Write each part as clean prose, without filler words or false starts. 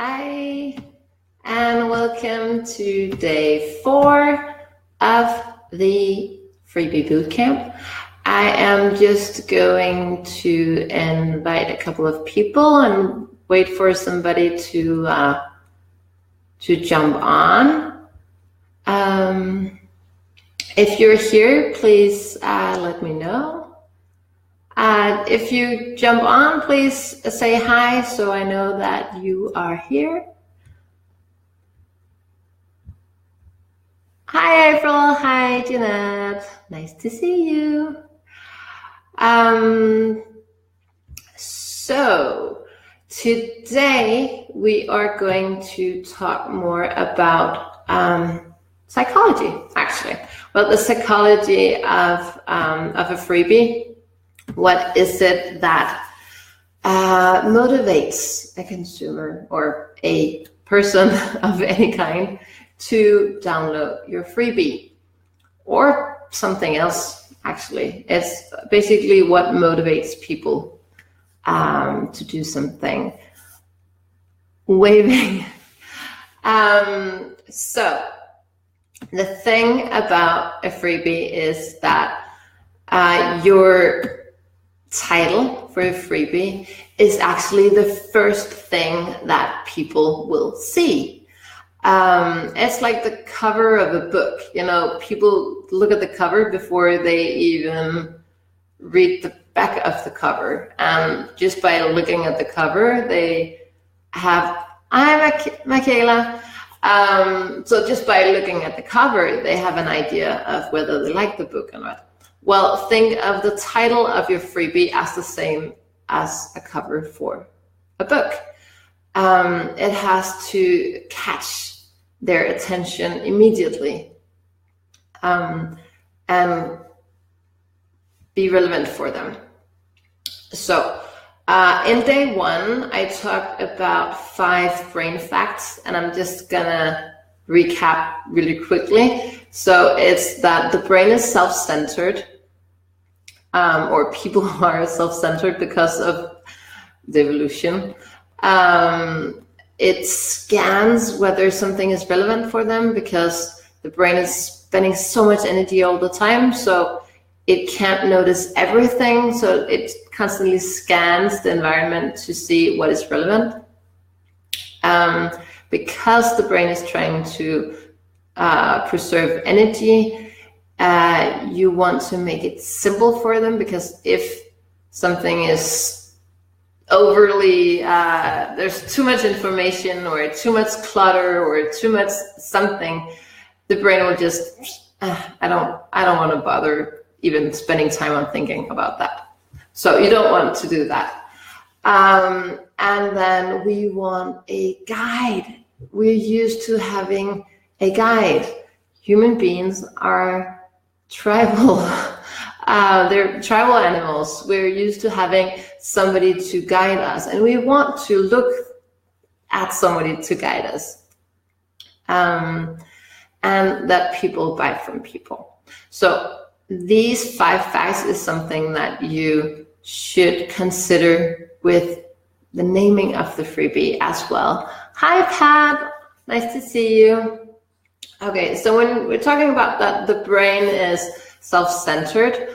Hi, and welcome to day 4 of the Freebie bootcamp. I am just going to invite a couple of people and wait for somebody to jump on. If you're here, please let me know. If you jump on, please say hi so I know that you are here. Hi, April. Hi, Jeanette. Nice to see you. So today we are going to talk more about psychology, actually. Well, the psychology of a freebie. What is it that motivates a consumer or a person of any kind to download your freebie or something else? Actually, it's basically what motivates people to do something. Waving. So the thing about a freebie is that your title for a freebie is actually the first thing that people will see. It's like the cover of a book. You know, people look at the cover before they even read the back of the cover. And just by looking at the cover, they have, I'm Michaela. So just by looking at the cover, they have an idea of whether they like the book or not. Well, think of the title of your freebie as the same as a cover for a book. It has to catch their attention immediately and be relevant for them. So in day 1, I talked about 5 brain facts, and I'm just gonna recap really quickly. So it's that the brain is self-centered, or people are self-centered because of the evolution. It scans whether something is relevant for them because the brain is spending so much energy all the time, so it can't notice everything. So it constantly scans the environment to see what is relevant. Because the brain is trying to preserve energy, you want to make it simple for them, because if something is overly, there's too much information or too much clutter or too much something, the brain will just, I don't want to bother even spending time on thinking about that. So you don't want to do that. And then we want a guide. We're used to having a guide. Human beings are tribal. They're tribal animals. We're used to having somebody to guide us, and we want to look at somebody to guide us. And that people buy from people. So these 5 facts is something that you should consider with the naming of the freebie as well. Hi, Pat. Nice to see you. Okay, so when we're talking about that, the brain is self-centered.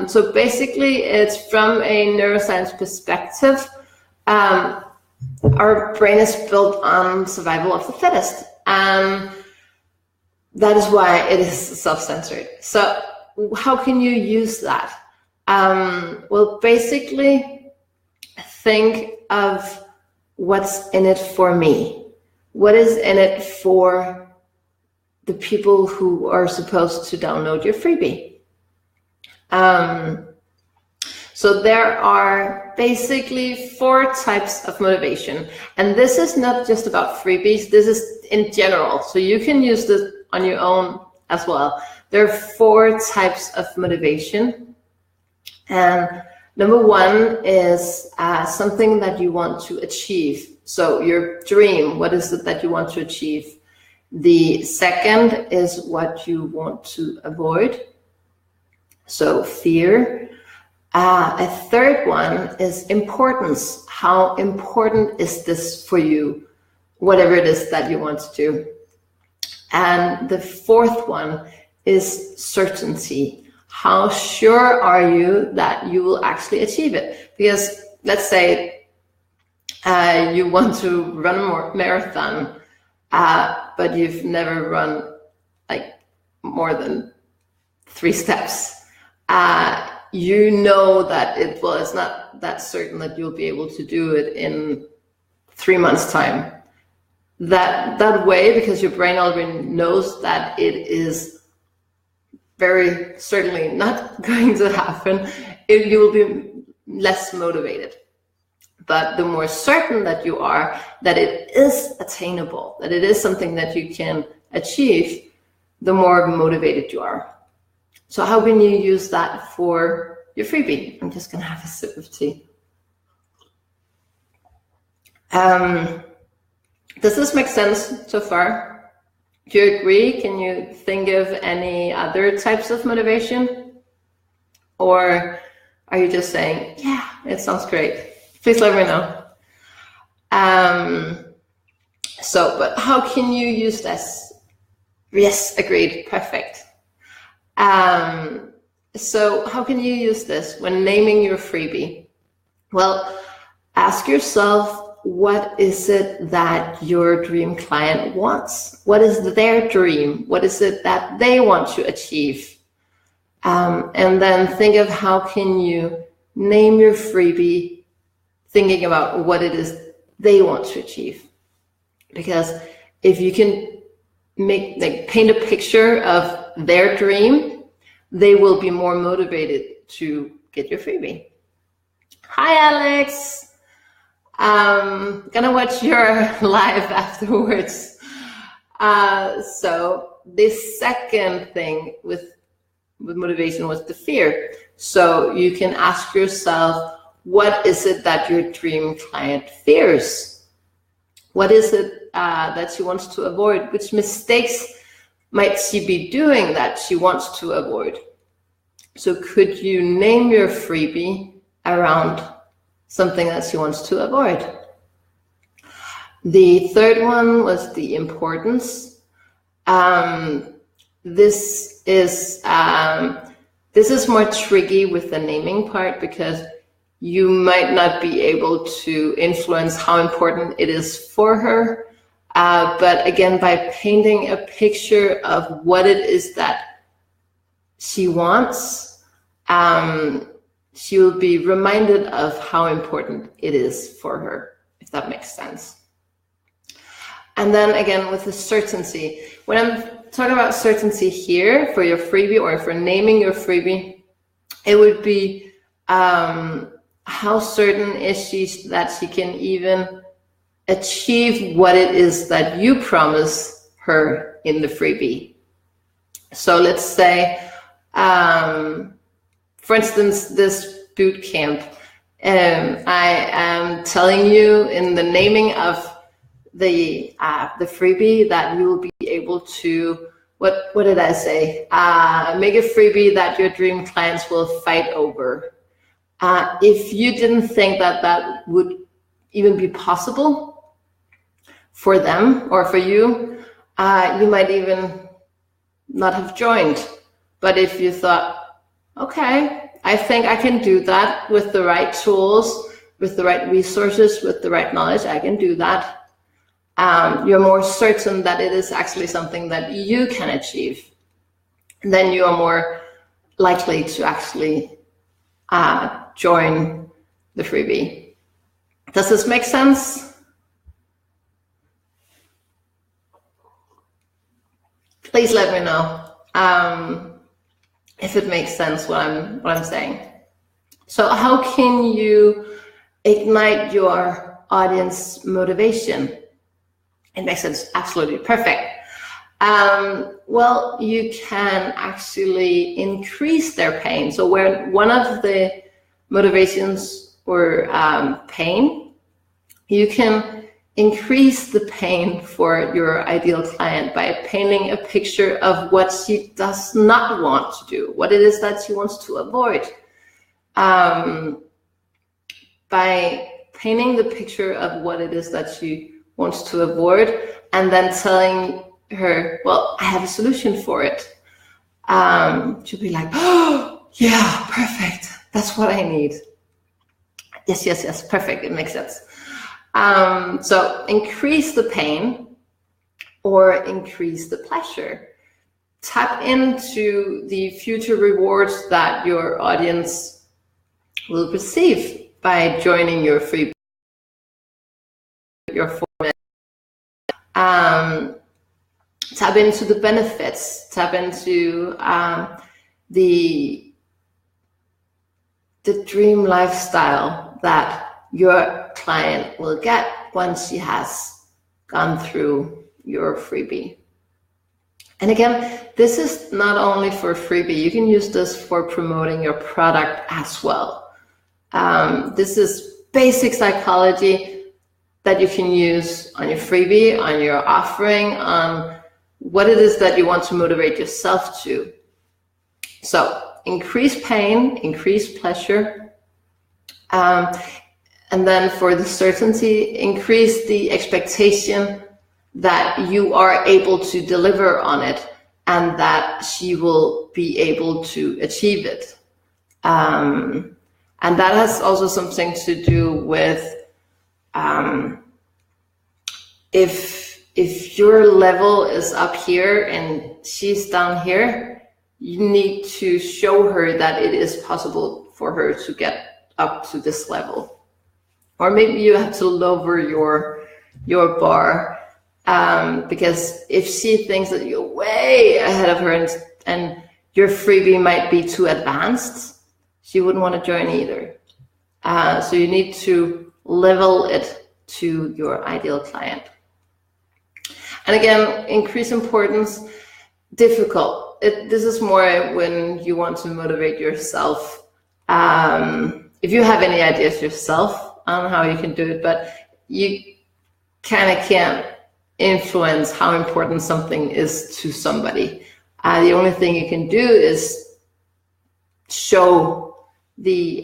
So basically, it's from a neuroscience perspective. Our brain is built on survival of the fittest, and that is why it is self-centered. So how can you use that? Well, basically, think of what's in it for me. What is in it for the people who are supposed to download your freebie? So there are basically 4 types of motivation. And this is not just about freebies, this is in general. So you can use this on your own as well. There are 4 types of motivation. And number 1 is something that you want to achieve. So your dream, what is it that you want to achieve? The second is what you want to avoid. So fear. A third one is importance. How important is this for you? Whatever it is that you want to do. And the fourth one is certainty. How sure are you that you will actually achieve it? Because let's say you want to run a marathon, but you've never run like more than 3 steps. You know that it's not that certain that you'll be able to do it in 3 months' time. That way, because your brain already knows that it is very certainly not going to happen, you will be less motivated. But the more certain that you are that it is attainable, that it is something that you can achieve, the more motivated you are. So how can you use that for your freebie? I'm just going to have a sip of tea. Does this make sense so far? Do you agree? Can you think of any other types of motivation? Or are you just saying, yeah, it sounds great? Please let me know. But how can you use this? Yes, agreed, perfect. So how can you use this when naming your freebie? Well, ask yourself, what is it that your dream client wants? What is their dream? What is it that they want to achieve? And then think of how can you name your freebie thinking about what it is they want to achieve. Because if you can paint a picture of their dream, they will be more motivated to get your freebie. Hi, Alex. Gonna watch your live afterwards. So this second thing with motivation was the fear. So you can ask yourself, what is it that your dream client fears? What is it that she wants to avoid? Which mistakes might she be doing that she wants to avoid? So could you name your freebie around something that she wants to avoid? The third one was the importance. This is more tricky with the naming part because you might not be able to influence how important it is for her. But again, by painting a picture of what it is that she wants, she will be reminded of how important it is for her, if that makes sense. And then again, with the certainty, when I'm talking about certainty here for your freebie or for naming your freebie, it would be how certain is she that she can even achieve what it is that you promise her in the freebie. So let's say, for instance, this boot camp, I am telling you in the naming of the freebie that you will be able to, what did I say? Make a freebie that your dream clients will fight over. If you didn't think that that would even be possible for them or for you, you might even not have joined. But if you thought, okay, I think I can do that with the right tools, with the right resources, with the right knowledge, I can do that. You're more certain that it is actually something that you can achieve. Then you are more likely to actually join the freebie. Does this make sense? Please let me know if it makes sense what I'm saying. So how can you ignite your audience motivation? It makes sense, absolutely perfect. Well, you can actually increase their pain. So where one of the motivations were pain, you can increase the pain for your ideal client by painting a picture of what she does not want to do, what it is that she wants to avoid. by painting the picture of what it is that she wants to avoid, and then telling her, well, I have a solution for it. She'll be like, oh, yeah, perfect. That's what I need. Yes, perfect. It makes sense. So increase the pain or increase the pleasure. Tap into the future rewards that your audience will receive by joining your free, your format. Tap into the benefits. Tap into the dream lifestyle that your client will get once she has gone through your freebie. And again, this is not only for freebie, you can use this for promoting your product as well. This is basic psychology that you can use on your freebie, on your offering, on what it is that you want to motivate yourself to. So increase pain, increase pleasure, and then for the certainty, increase the expectation that you are able to deliver on it and that she will be able to achieve it. And that has also something to do with if your level is up here and she's down here, you need to show her that it is possible for her to get up to this level. Or maybe you have to lower your bar. Because if she thinks that you're way ahead of her and your freebie might be too advanced, she wouldn't want to join either. So you need to level it to your ideal client. And again, increase importance, difficult. This is more when you want to motivate yourself. If you have any ideas yourself on how you can do it, but you kind of can't influence how important something is to somebody. The only thing you can do is show the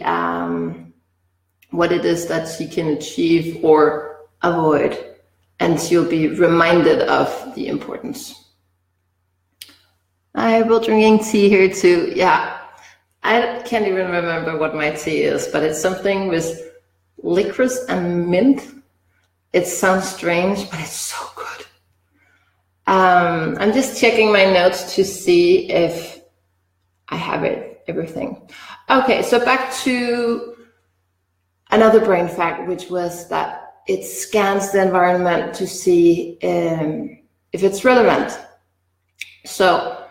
what it is that she can achieve or avoid, and she'll be reminded of the importance. I will drinking tea here too. Yeah, I can't even remember what my tea is, but it's something with licorice and mint. It sounds strange, but it's so good. I'm just checking my notes to see if I have everything. Okay, so back to another brain fact, which was that it scans the environment to see if it's relevant. So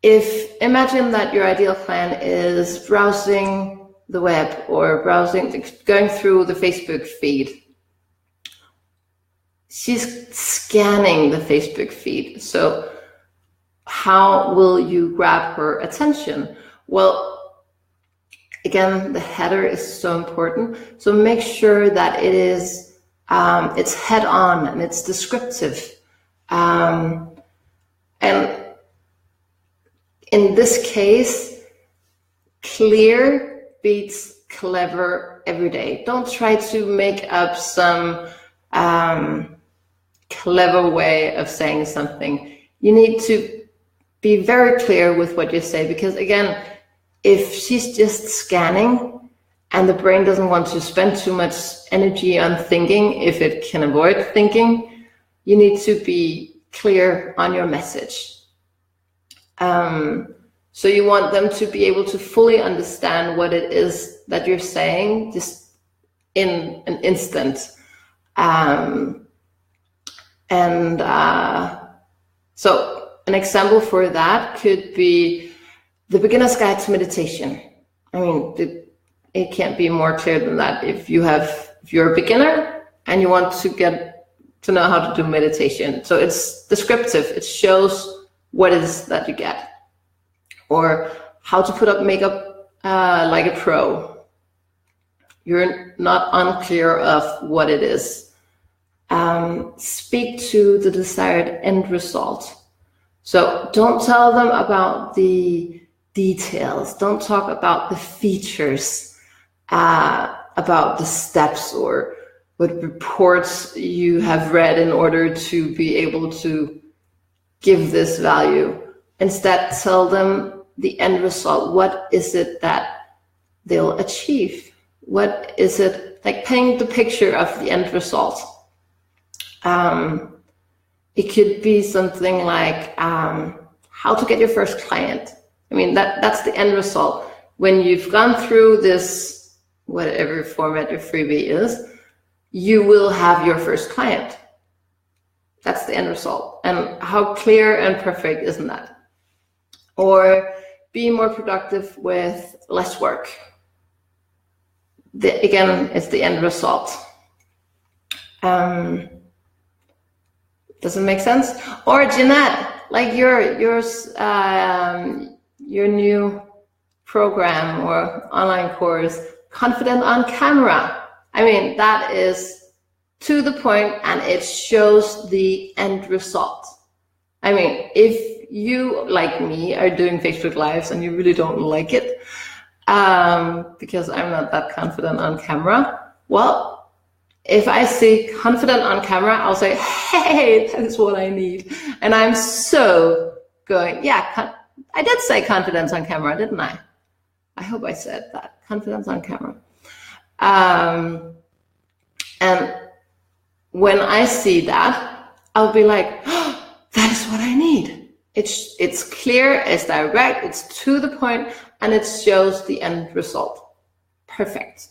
imagine that your ideal client is browsing the web or going through the Facebook feed. She's scanning the Facebook feed. So how will you grab her attention? Well, again, the header is so important. So make sure that it is, it's head on and it's descriptive. And in this case, clear beats clever every day. Don't try to make up some clever way of saying something. You need to be very clear with what you say, because again, if she's just scanning and the brain doesn't want to spend too much energy on thinking, if it can avoid thinking, you need to be clear on your message. So you want them to be able to fully understand what it is that you're saying just in an instant. So an example for that could be the beginner's guide to meditation. I mean, it can't be more clear than that. If you're a beginner and you want to get to know how to do meditation, so it's descriptive. It shows what it is that you get, or how to put up makeup like a pro. You're not unclear of what it is. Speak to the desired end result. So don't tell them about the details. Don't talk about the features, about the steps or what reports you have read in order to be able to give this value. Instead, tell them the end result. What is it that they'll achieve? What is it, like paint the picture of the end result. It could be something like how to get your first client. I mean, that's the end result. When you've gone through this, whatever format your freebie is, you will have your first client. That's the end result. And how clear and perfect isn't that? Or be more productive with less work. Again, it's the end result. Does it make sense? Or Jeanette, like your new program or online course, Confident on Camera. I mean, that is to the point and it shows the end result. I mean, if you, like me, are doing Facebook Lives and you really don't like it, because I'm not that confident on camera, well, if I see confident on camera, I'll say, hey, that is what I need. And I'm so going, yeah, I did say confidence on camera, didn't I? I hope I said that, confidence on camera. And when I see that, I'll be like, oh, that is what I need. It's clear, it's direct, it's to the point, and it shows the end result. Perfect.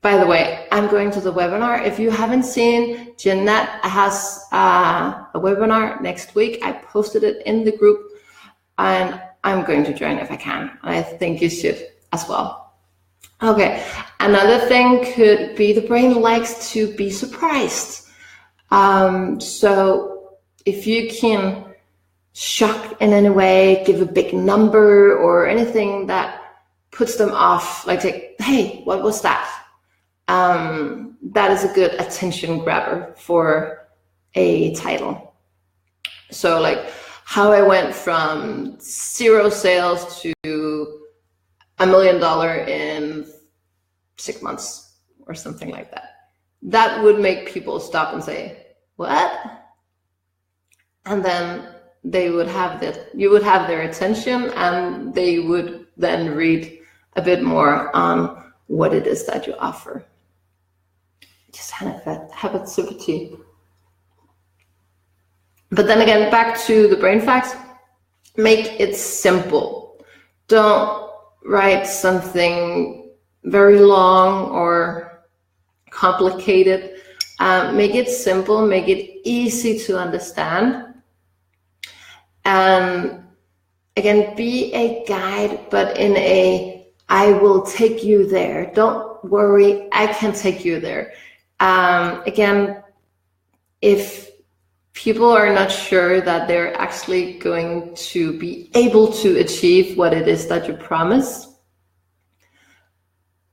By the way, I'm going to the webinar. If you haven't seen, Jeanette has a webinar next week. I posted it in the group, and I'm going to join if I can. I think you should as well. Okay, another thing could be the brain likes to be surprised. So if you can shock in any way, give a big number or anything that puts them off, like hey, what was that? That is a good attention grabber for a title. So like how I went from 0 sales to $1 million in 6 months or something like that. That would make people stop and say, what? And then they would have that, you would have their attention and they would then read a bit more on what it is that you offer. Just have it super tea. But then again, back to the brain facts, make it simple. Don't write something very long or complicated. Make it simple, make it easy to understand. And again, be a guide, but in a, I will take you there. Don't worry, I can take you there. Again, if people are not sure that they're actually going to be able to achieve what it is that you promise,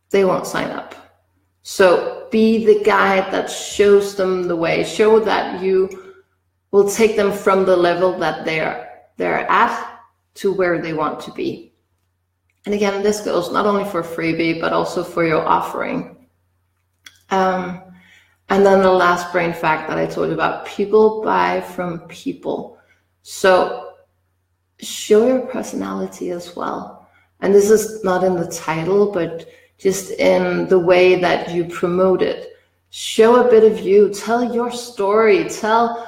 they won't sign up. So be the guide that shows them the way. Show that you will take them from the level that they're at to where they want to be. And again, this goes not only for freebie, but also for your offering. And then the last brain fact that I told you about, people buy from people. So show your personality as well. And this is not in the title, but just in the way that you promote it. Show a bit of you, tell your story, tell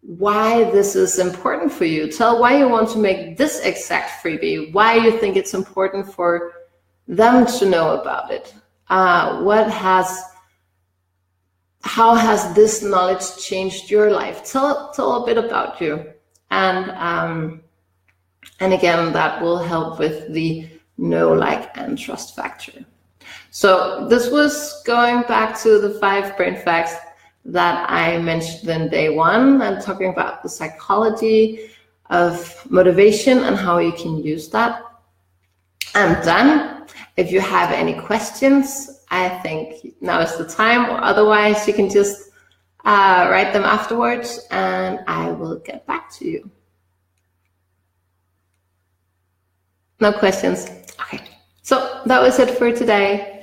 why this is important for you, tell why you want to make this exact freebie, why you think it's important for them to know about it. How has this knowledge changed your life? Tell a bit about you. And again, that will help with the know, like, and trust factor. So this was going back to the 5 brain facts that I mentioned in day 1 and talking about the psychology of motivation and how you can use that. I'm done. If you have any questions, I think now is the time, or otherwise you can just write them afterwards and I will get back to you. No questions. Okay. So that was it for today.